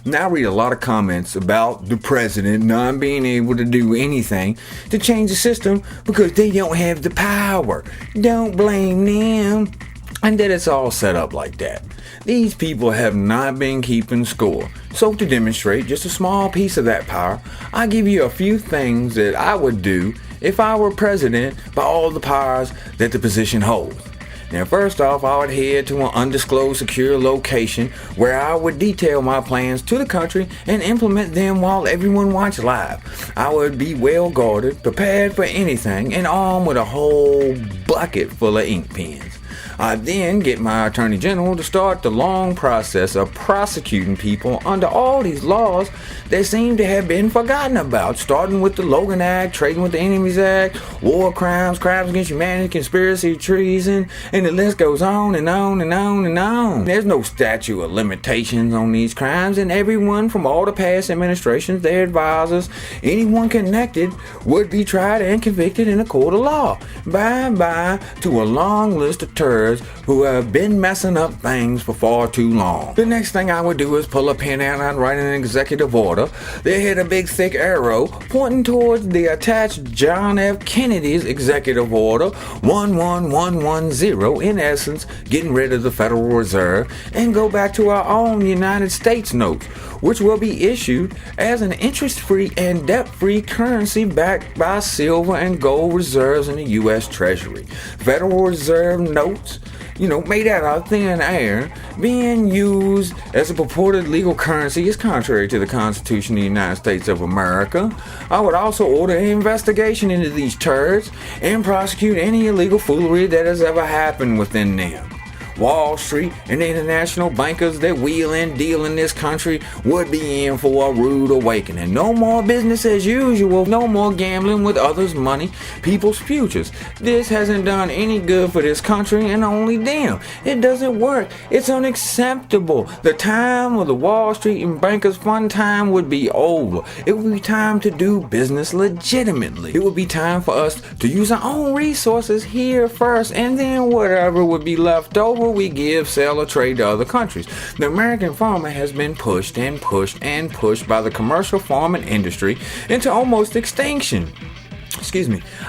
Now I read a lot of comments about the president not being able to do anything to change the system because they don't have the power. Don't blame them. And that it's all set up like that. These people have not been keeping score. So to demonstrate just a small piece of that power, I'll give you a few things that I would do if I were president by all the powers that the position holds. Now first off, I would head to an undisclosed secure location where I would detail my plans to the country and implement them while everyone watched live. I would be well guarded, prepared for anything, and armed with a whole bucket full of ink pens. I'd then get my Attorney General to start the long process of prosecuting people under all these laws that seem to have been forgotten about, starting with the Logan Act, Trading with the Enemies Act, war crimes, crimes against humanity, conspiracy, treason, and the list goes on and on and on and on. There's no statute of limitations on these crimes, and everyone from all the past administrations, their advisors, anyone connected would be tried and convicted in a court of law. Bye-bye to a long list of turds who have been messing up things for far too long. The next thing I would do is pull a pen out and write an executive order that had a big thick arrow pointing towards the attached John F. Kennedy's executive order 11110, in essence getting rid of the Federal Reserve and go back to our own United States notes, which will be issued as an interest-free and debt-free currency backed by silver and gold reserves in the U.S. Treasury. Federal Reserve notes, made out of thin air, being used as a purported legal currency is contrary to the Constitution of the United States of America. I would also order an investigation into these turds and prosecute any illegal foolery that has ever happened within them. Wall Street and international bankers that wheel and deal in this country would be in for a rude awakening. No more business as usual, no more gambling with others' money, people's futures. This hasn't done any good for this country and only them. It doesn't work. It's unacceptable. The time of the Wall Street and bankers' fun time would be over. It would be time to do business legitimately. It would be time for us to use our own resources here first, and then whatever would be left over we give, sell, or trade to other countries. The American farmer has been pushed and pushed and pushed by the commercial farming industry into almost extinction.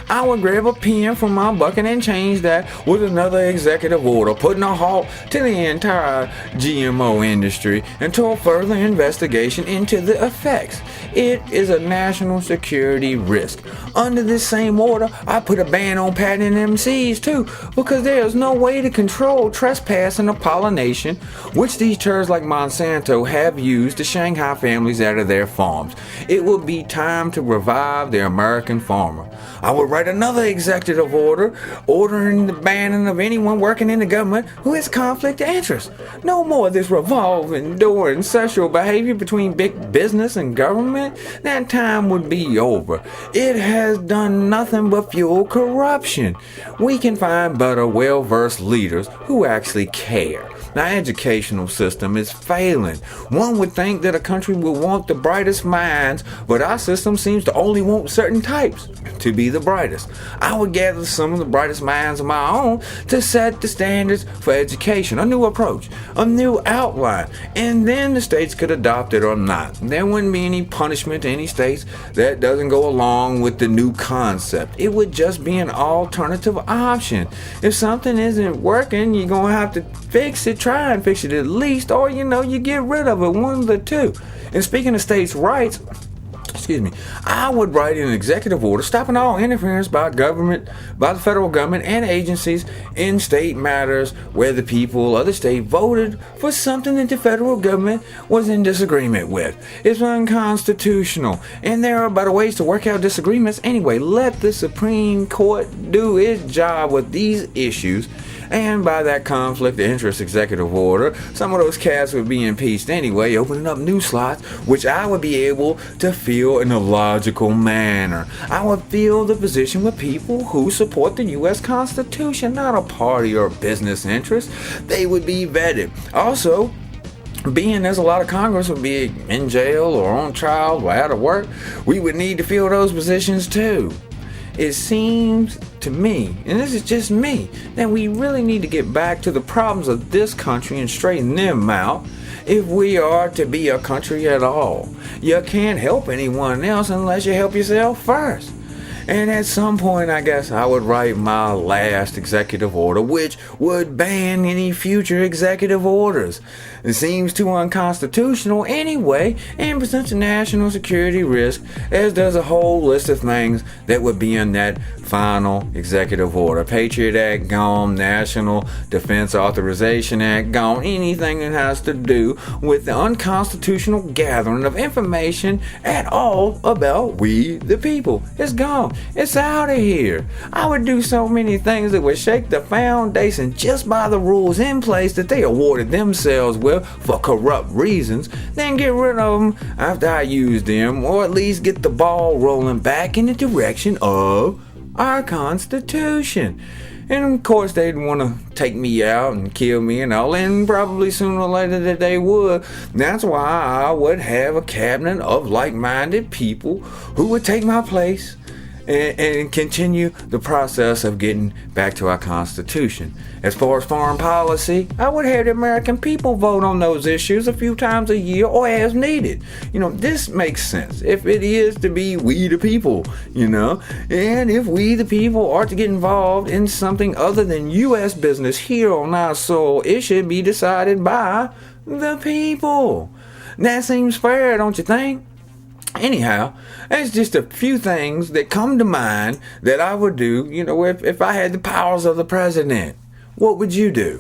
I would grab a pen from my bucket and change that with another executive order, putting a halt to the entire GMO industry until further investigation into the effects. It is a national security risk. Under this same order, I put a ban on patenting MCs too, because there is no way to control trespassing or pollination, which these turds like Monsanto have used to Shanghai families out of their farms. It will be time to revive the American farmer. I would write another executive order ordering the banning of anyone working in the government who has conflict of interest. No more of this revolving door and sexual behavior between big business and government. That time would be over. It has done nothing but fuel corruption. We can find better, well-versed leaders who actually care. Our educational system is failing. One would think that a country would want the brightest minds, but our system seems to only want certain types to be the brightest. I would gather some of the brightest minds of my own to set the standards for education, a new approach, a new outline, and then the states could adopt it or not. There wouldn't be any punishment to any states that doesn't go along with the new concept. It would just be an alternative option. If something isn't working, you're going to have to fix it. Try and fix it at least, or you get rid of it, one of the two. And speaking of states' rights, I would write an executive order stopping all interference by the federal government and agencies in state matters where the people of the state voted for something that the federal government was in disagreement with. It's unconstitutional, and there are better ways to work out disagreements. Anyway, let the Supreme Court do its job with these issues. And by that conflict of interest executive order, some of those cats would be impeached anyway, opening up new slots, which I would be able to fill in a logical manner. I would fill the position with people who support the U.S. Constitution, not a party or business interest. They would be vetted. Also, being there's a lot of Congress would be in jail or on trial or out of work, we would need to fill those positions too. it seems to me, and this is just me, that we really need to get back to the problems of this country and straighten them out if we are to be a country at all. You can't help anyone else unless you help yourself first. And at some point, I guess I would write my last executive order, which would ban any future executive orders. It seems too unconstitutional anyway, and presents a national security risk, as does a whole list of things that would be in that final executive order. Patriot Act gone, National Defense Authorization Act gone, anything that has to do with the unconstitutional gathering of information at all about we the people. It's gone. It's out of here. I would do so many things that would shake the foundation just by the rules in place that they awarded themselves with for corrupt reasons, then get rid of them after I use them, or at least get the ball rolling back in the direction of our Constitution. And of course they'd want to take me out and kill me and all, and probably sooner or later that they would. That's why I would have a cabinet of like-minded people who would take my place and continue the process of getting back to our Constitution. As far as foreign policy, I would have the American people vote on those issues a few times a year or as needed. This makes sense if it is to be we the people, and if we the people are to get involved in something other than U.S. business here on our soil, it should be decided by the people. That seems fair, don't you think? Anyhow, that's just a few things that come to mind that I would do, if I had the powers of the president. What would you do?